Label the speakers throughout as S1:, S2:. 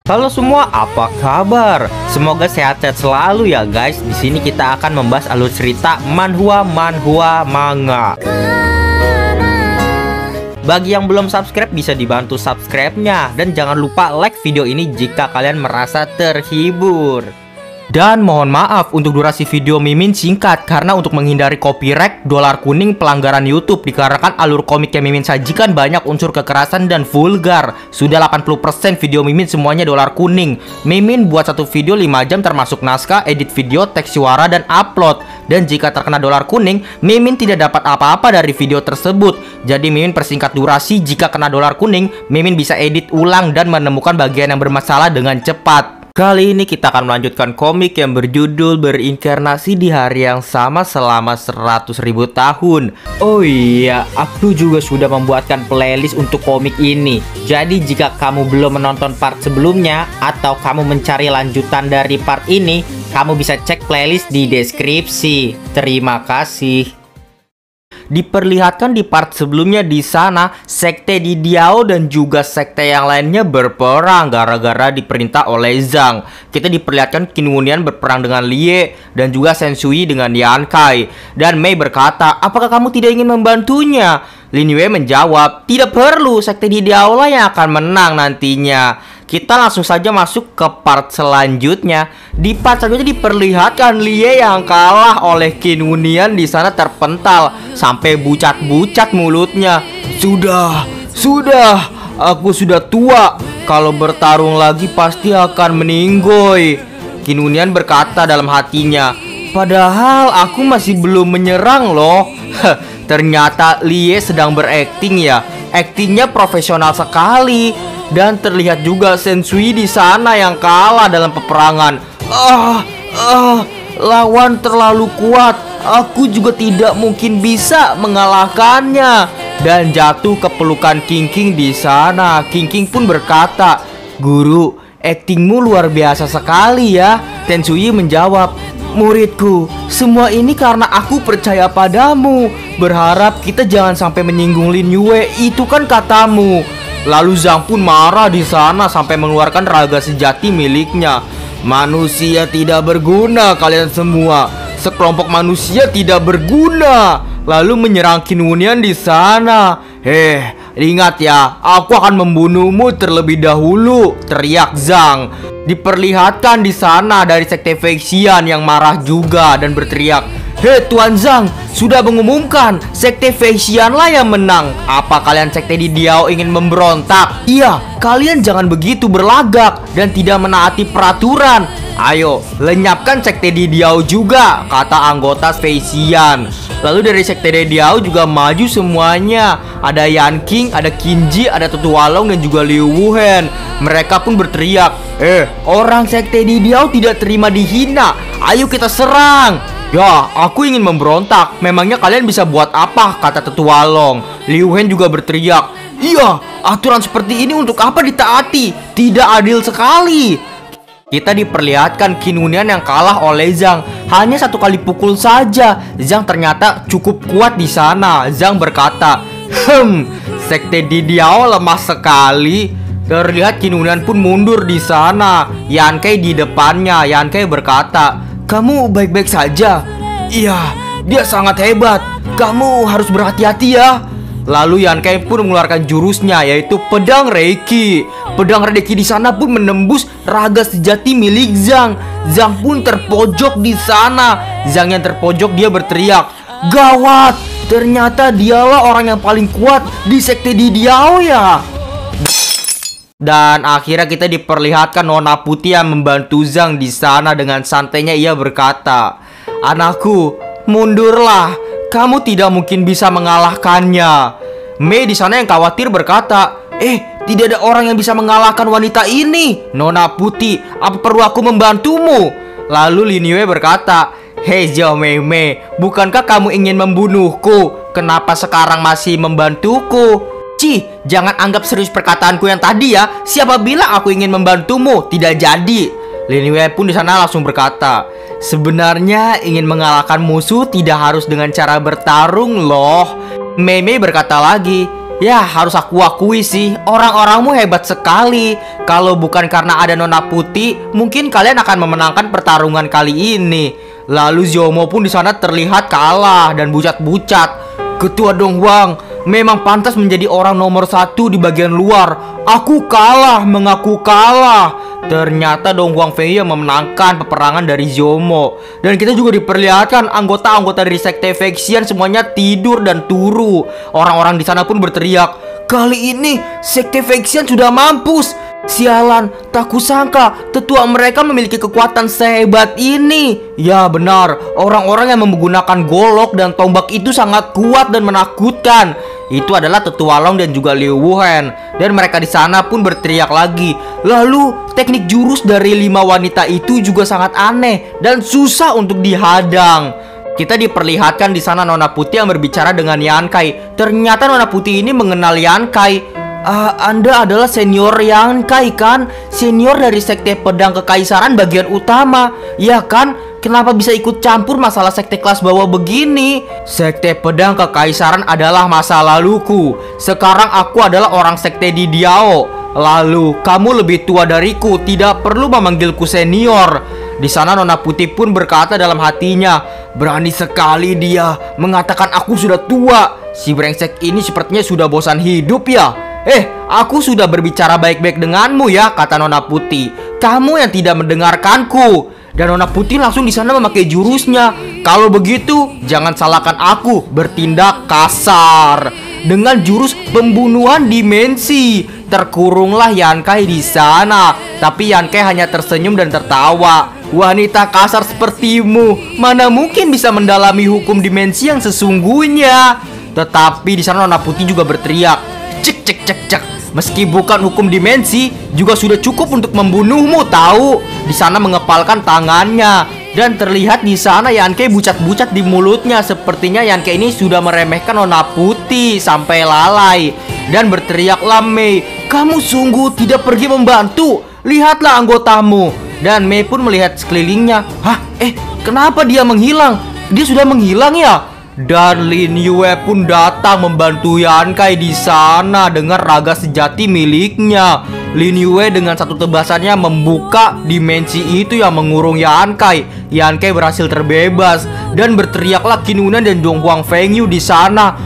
S1: Halo semua, apa kabar? Semoga sehat-sehat selalu ya guys. Di sini kita akan membahas alur cerita manhwa manga. Bagi yang belum subscribe bisa dibantu subscribe-nya dan jangan lupa like video ini jika kalian merasa terhibur. Dan mohon maaf untuk durasi video Mimin singkat karena untuk menghindari copyright dolar kuning pelanggaran YouTube dikarenakan alur komik yang Mimin sajikan banyak unsur kekerasan dan vulgar. Sudah 80% video Mimin semuanya dolar kuning. Mimin buat satu video 5 jam termasuk naskah, edit video, teks suara dan upload. Dan jika terkena dolar kuning, Mimin tidak dapat apa-apa dari video tersebut. Jadi Mimin persingkat durasi, jika kena dolar kuning, Mimin bisa edit ulang dan menemukan bagian yang bermasalah dengan cepat. Kali ini kita akan melanjutkan komik yang berjudul Berinkarnasi di Hari yang Sama Selama 100.000 Tahun. Oh iya, aku juga sudah membuatkan playlist untuk komik ini. Jadi jika kamu belum menonton part sebelumnya atau kamu mencari lanjutan dari part ini, kamu bisa cek playlist di deskripsi. Terima kasih. Diperlihatkan di part sebelumnya di sana, sekte di Diao dan juga sekte yang lainnya berperang gara-gara diperintah oleh Zhang. Kita diperlihatkan Qin Wunian berperang dengan Lie dan juga Sensui dengan Yan Kai. Dan Mei berkata, apakah kamu tidak ingin membantunya? Lin Yue menjawab, tidak perlu, sekte di Diao lah yang akan menang nantinya. Kita langsung saja masuk ke part selanjutnya. Di part selanjutnya diperlihatkan Lie yang kalah oleh Qin Wunian di sana terpental sampai bucat-bucat mulutnya. Sudah, aku sudah tua. Kalau bertarung lagi pasti akan meninggoy. Qin Wunian berkata dalam hatinya, padahal aku masih belum menyerang loh. Ternyata Lie sedang berakting ya. Aktingnya profesional sekali. Dan terlihat juga Sensui di sana yang kalah dalam peperangan. Lawan terlalu kuat. Aku juga tidak mungkin bisa mengalahkannya. Dan jatuh ke pelukan King King di sana. King King pun berkata, guru, aktingmu luar biasa sekali ya. Sensui menjawab, muridku, semua ini karena aku percaya padamu. Berharap kita jangan sampai menyinggung Lin Yue. Itu kan katamu. Lalu Zhang pun marah di sana sampai mengeluarkan raga sejati miliknya. Manusia tidak berguna kalian semua. Sekelompok manusia tidak berguna. Lalu menyerang Qin Wunian di sana. Ingat ya, aku akan membunuhmu terlebih dahulu, teriak Zhang. Diperlihatkan di sana dari sekte Feixian yang marah juga dan berteriak, Tuan Zhang sudah mengumumkan sekte Feixian lah yang menang. Apa kalian sekte di Diao ingin memberontak? Iya, kalian jangan begitu berlagak dan tidak menaati peraturan. Ayo, lenyapkan sekte di Diao juga, kata anggota Feixian. Lalu dari sekte di Diao juga maju semuanya. Ada Yan King, ada Qinji, ada Tutu Walong dan juga Liu Wuhen. Mereka pun berteriak, orang sekte di Diao tidak terima dihina. Ayo kita serang. Ya, aku ingin memberontak. Memangnya kalian bisa buat apa? Kata Tutu Walong. Liu Hen juga berteriak, iya, aturan seperti ini untuk apa ditaati? Tidak adil sekali. Kita diperlihatkan Qin Wunian yang kalah oleh Zhang. Hanya satu kali pukul saja. Zhang ternyata cukup kuat di sana. Zhang berkata, sekte di Diao lemah sekali. Terlihat Qin Wunian pun mundur di sana. Yan Kai di depannya. Yan Kai berkata, kamu baik-baik saja? Iya, dia sangat hebat. Kamu harus berhati-hati ya. Lalu Yan Kai pun mengeluarkan jurusnya, yaitu pedang Reiki. Pedang Reiki di sana pun menembus raga sejati milik Zhang. Zhang pun terpojok di sana. Zhang yang terpojok dia berteriak, gawat, ternyata dialah orang yang paling kuat di sekte di Diao ya. Dan akhirnya kita diperlihatkan Nona Putih yang membantu Zhang di sana. Dengan santainya ia berkata, anakku, mundurlah. Kamu tidak mungkin bisa mengalahkannya. Mei di sana yang khawatir berkata, tidak ada orang yang bisa mengalahkan wanita ini. Nona Putih, apa perlu aku membantumu? Lalu Lin Yue berkata, Zhao Mei, bukankah kamu ingin membunuhku? Kenapa sekarang masih membantuku? Jangan anggap serius perkataanku yang tadi ya. Siapa bilang aku ingin membantumu? Tidak jadi. Lin Yue pun di sana langsung berkata, sebenarnya ingin mengalahkan musuh tidak harus dengan cara bertarung loh. Mei Mei berkata lagi, Ya, harus aku akui sih, orang-orangmu hebat sekali. Kalau bukan karena ada Nona Putih, mungkin kalian akan memenangkan pertarungan kali ini. Lalu Ziomo pun di sana terlihat kalah dan bucat-bucat. Ketua Donghuang memang pantas menjadi orang nomor 1 di bagian luar. Aku kalah, mengaku kalah. Ternyata Donghuang Fengyu yang memenangkan peperangan dari Ziomo. Dan kita juga diperlihatkan anggota-anggota dari Sekte Vexian semuanya tidur dan turu. Orang-orang di sana pun berteriak, kali ini Sekte Vexian sudah mampus. Sialan, tak kusangka tetua mereka memiliki kekuatan sehebat ini. Ya benar, orang-orang yang menggunakan golok dan tombak itu sangat kuat dan menakutkan. Itu adalah Tetua Long dan juga Liu Wuhen. Dan mereka di sana pun berteriak lagi. Lalu teknik jurus dari 5 wanita itu juga sangat aneh dan susah untuk dihadang. Kita diperlihatkan di sana Nona Putih yang berbicara dengan Yankai. Ternyata Nona Putih ini mengenal Yankai. Anda adalah senior Yankai kan? Senior dari Sekte Pedang Kekaisaran bagian utama. Ya kan? Kenapa bisa ikut campur masalah sekte kelas bawah begini? Sekte Pedang Kekaisaran adalah masa laluku. Sekarang aku adalah orang sekte di Diao. Lalu, kamu lebih tua dariku, tidak perlu memanggilku senior. Di sana Nona Putih pun berkata dalam hatinya, berani sekali dia mengatakan aku sudah tua. Si brengsek ini sepertinya sudah bosan hidup ya. Aku sudah berbicara baik-baik denganmu ya, kata Nona Putih. Kamu yang tidak mendengarkanku. Dan Nona Putih langsung di sana memakai jurusnya. Kalau begitu, jangan salahkan aku bertindak kasar. Dengan jurus pembunuhan dimensi, terkurunglah Yankai di sana. Tapi Yankai hanya tersenyum dan tertawa. Wanita kasar sepertimu mana mungkin bisa mendalami hukum dimensi yang sesungguhnya. Tetapi di sana Nona Putih juga berteriak, cek cek cek cek. Meski bukan hukum dimensi, juga sudah cukup untuk membunuhmu tahu. Di sana mengepalkan tangannya dan terlihat di sana Yankai bucat-bucat di mulutnya. Sepertinya Yankai ini sudah meremehkan Nona Putih sampai lalai dan berteriaklah, Mei, kamu sungguh tidak pergi membantu. Lihatlah anggotamu. Dan Mei pun melihat sekelilingnya. Hah? Kenapa dia menghilang? Dia sudah menghilang ya? Dan Lin Yue pun datang membantu Yankai di sana dengan raga sejati miliknya. Lin Yue dengan satu tebasannya membuka dimensi itu yang mengurung Yankai. Yankai berhasil terbebas dan berteriaklah Qin Wunan dan Donghuang Fengyu di sana.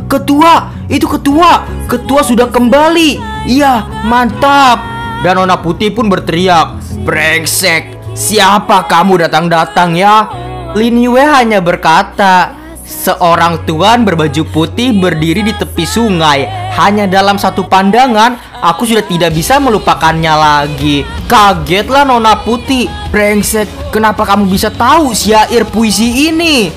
S1: Ketua, itu ketua. Ketua sudah kembali. Iya, mantap. Dan Nona Putih pun berteriak, brengsek, siapa kamu datang-datang ya? Lin Yue hanya berkata, seorang tuan berbaju putih berdiri di tepi sungai. Hanya dalam satu pandangan, aku sudah tidak bisa melupakannya lagi. Kagetlah Nona Putih. Brengsek, kenapa kamu bisa tahu syair puisi ini?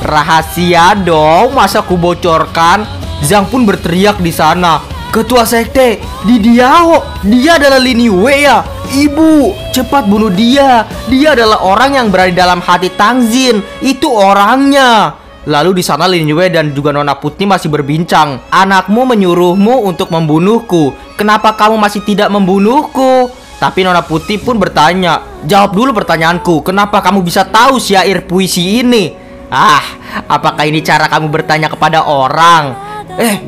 S1: Rahasia dong, masa aku bocorkan? Zhang pun berteriak di sana, ketua sekte di Diao, dia adalah Lin Yue ya? Ibu, cepat bunuh dia. Dia adalah orang yang berada dalam hati Tangzin. Itu orangnya. Lalu di sana Lin Yue dan juga Nona Putih masih berbincang. Anakmu menyuruhmu untuk membunuhku. Kenapa kamu masih tidak membunuhku? Tapi Nona Putih pun bertanya, jawab dulu pertanyaanku. Kenapa kamu bisa tahu syair puisi ini? Apakah ini cara kamu bertanya kepada orang?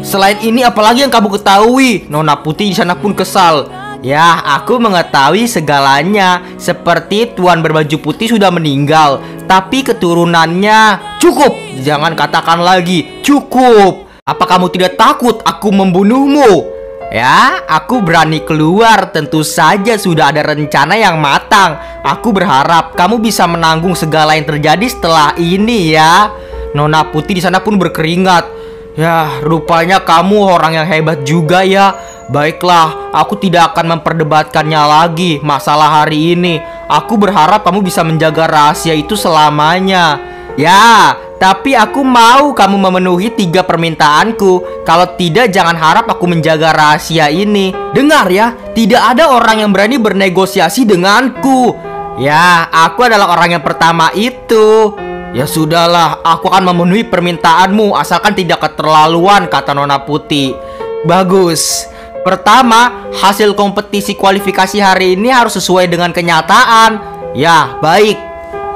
S1: Selain ini apalagi yang kamu ketahui? Nona Putih di sana pun kesal. Ya, aku mengetahui segalanya. Seperti tuan berbaju putih sudah meninggal, tapi keturunannya. Cukup, jangan katakan lagi. Cukup. Apa kamu tidak takut aku membunuhmu? Ya, aku berani keluar. Tentu saja sudah ada rencana yang matang. Aku berharap kamu bisa menanggung segala yang terjadi setelah ini ya. Nona Putih di sana pun berkeringat. Ya, rupanya kamu orang yang hebat juga ya. Baiklah, aku tidak akan memperdebatkannya lagi masalah hari ini. Aku berharap kamu bisa menjaga rahasia itu selamanya. Ya, tapi aku mau kamu memenuhi 3 permintaanku. Kalau tidak, jangan harap aku menjaga rahasia ini. Dengar ya, tidak ada orang yang berani bernegosiasi denganku. Ya, aku adalah orang yang pertama itu. Ya sudahlah, aku akan memenuhi permintaanmu asalkan tidak keterlaluan, kata Nona Putih. Bagus. Pertama, hasil kompetisi kualifikasi hari ini harus sesuai dengan kenyataan. Ya, baik.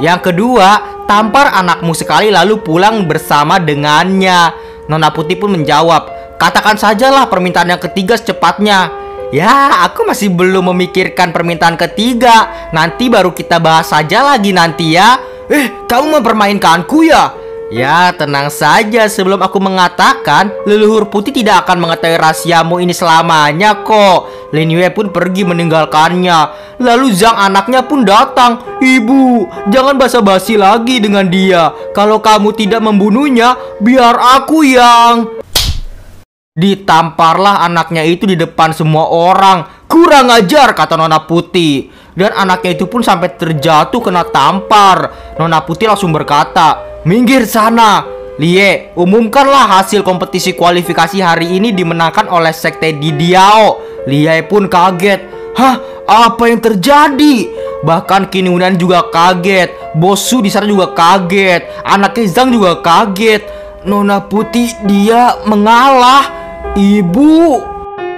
S1: Yang kedua, tampar anakmu sekali lalu pulang bersama dengannya. Nona Putih pun menjawab, Katakan sajalah permintaan yang ketiga secepatnya. Ya, aku masih belum memikirkan permintaan ketiga. Nanti baru kita bahas saja lagi nanti ya. Kamu mempermainkanku ya? Ya, tenang saja, sebelum aku mengatakan, leluhur putih tidak akan mengetahui rahasiamu ini selamanya kok. Lin Yue pun pergi meninggalkannya. Lalu Zhang anaknya pun datang. Ibu, jangan basa-basi lagi dengan dia. Kalau kamu tidak membunuhnya, biar aku yang... Ditamparlah anaknya itu di depan semua orang. Kurang ajar, kata Nona Putih. Dan anaknya itu pun sampai terjatuh kena tampar. Nona Putih langsung berkata, minggir sana. Lie, umumkanlah hasil kompetisi kualifikasi hari ini dimenangkan oleh sekte Didiao. Lie pun kaget. Hah? Apa yang terjadi? Bahkan Qin Yunan juga kaget. Bosu di sana juga kaget. Anaknya Zhang juga kaget. Nona Putih, dia mengalah. Ibu.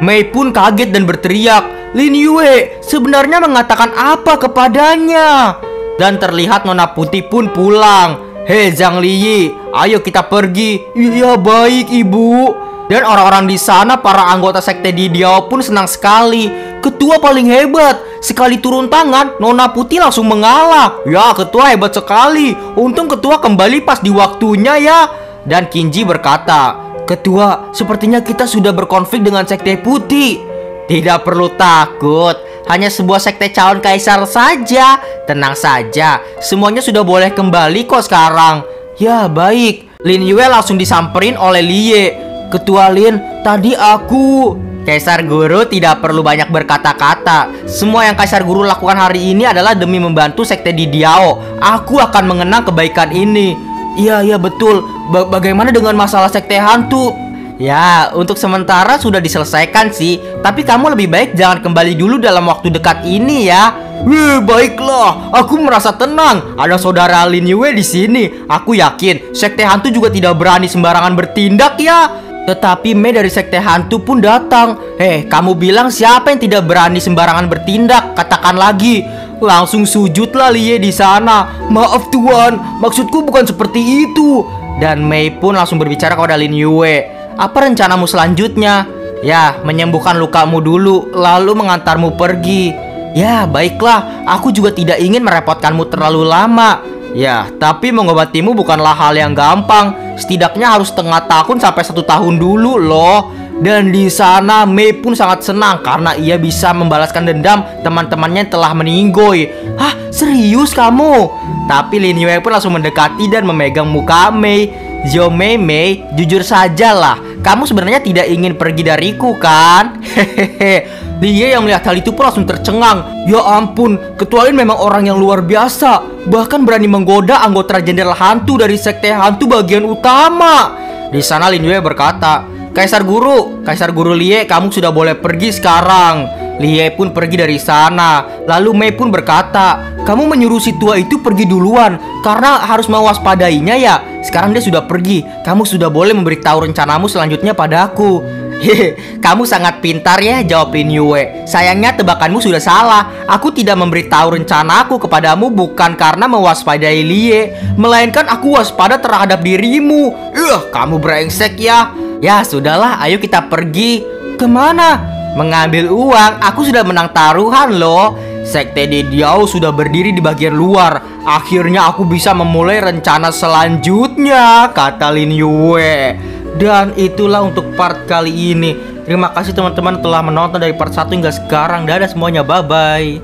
S1: Mei pun kaget dan berteriak, Lin Yue sebenarnya mengatakan apa kepadanya? Dan terlihat Nona Putih pun pulang. Hei Zhang Liyi, ayo kita pergi. Iya baik ibu. Dan orang-orang di sana, para anggota sekte Didiao pun senang sekali. Ketua paling hebat. Sekali turun tangan, Nona Putih langsung mengalah. Ya, ketua hebat sekali. Untung ketua kembali pas di waktunya ya. Dan Qinji berkata, Ketua, sepertinya kita sudah berkonflik dengan sekte putih. Tidak perlu takut, hanya sebuah sekte calon kaisar saja. Tenang saja, semuanya sudah boleh kembali kok sekarang. Ya baik. Lin Yue langsung disamperin oleh Lie. Ketua Lin, tadi aku... Kaisar Guru tidak perlu banyak berkata-kata. Semua yang Kaisar Guru lakukan hari ini adalah demi membantu sekte Didiao. Aku akan mengenang kebaikan ini. Iya betul. Bagaimana dengan masalah sekte hantu? Ya, untuk sementara sudah diselesaikan sih. Tapi kamu lebih baik jangan kembali dulu dalam waktu dekat ini ya. Baiklah. Aku merasa tenang. Ada saudara Lin Yue di sini. Aku yakin sekte hantu juga tidak berani sembarangan bertindak ya. Tetapi Mei dari sekte hantu pun datang. Kamu bilang siapa yang tidak berani sembarangan bertindak? Katakan lagi. Langsung sujudlah Lie di sana. Maaf tuan, maksudku bukan seperti itu. Dan Mei pun langsung berbicara kepada Lin Yue. Apa rencanamu selanjutnya? Ya, menyembuhkan lukamu dulu, lalu mengantarmu pergi. Ya, baiklah, aku juga tidak ingin merepotkanmu terlalu lama. Ya, tapi mengobatimu bukanlah hal yang gampang. Setidaknya harus setengah tahun sampai 1 tahun dulu loh. Dan di sana Mei pun sangat senang karena ia bisa membalaskan dendam teman-temannya yang telah meninggoy. Hah, serius kamu? Tapi Lin Yue pun langsung mendekati dan memegang muka Mei. Zhou Mei, jujur sajalah, kamu sebenarnya tidak ingin pergi dariku kan? Hehehe. Lie yang melihat hal itu pun langsung tercengang. Ya ampun, Ketua Lin memang orang yang luar biasa. Bahkan berani menggoda anggota jenderal hantu dari sekte hantu bagian utama. Di sana Lin Yue berkata, Kaisar Guru Lie, kamu sudah boleh pergi sekarang. Lie pun pergi dari sana. Lalu Mei pun berkata, kamu menyuruh si tua itu pergi duluan karena harus mewaspadainya ya. Sekarang dia sudah pergi. Kamu sudah boleh memberitahu rencanamu selanjutnya padaku. Hehe, kamu sangat pintar ya, jawab Lin Yue. Sayangnya tebakanmu sudah salah. Aku tidak memberitahu rencanaku kepadamu bukan karena mewaspadai Lie, melainkan aku waspada terhadap dirimu. Kamu brengsek ya. Ya sudahlah, ayo kita pergi. Kemana? Mengambil uang. Aku sudah menang taruhan loh. Sekte Didiao sudah berdiri di bagian luar. Akhirnya aku bisa memulai rencana selanjutnya, kata Lin Yue. Dan itulah untuk part kali ini. Terima kasih teman-teman telah menonton dari part 1 hingga sekarang. Dadah semuanya, bye-bye.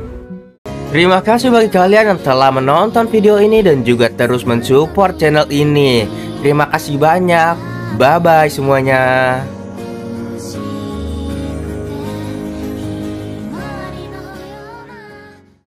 S1: Terima kasih bagi kalian yang telah menonton video ini dan juga terus mensupport channel ini. Terima kasih banyak. Bye-bye semuanya.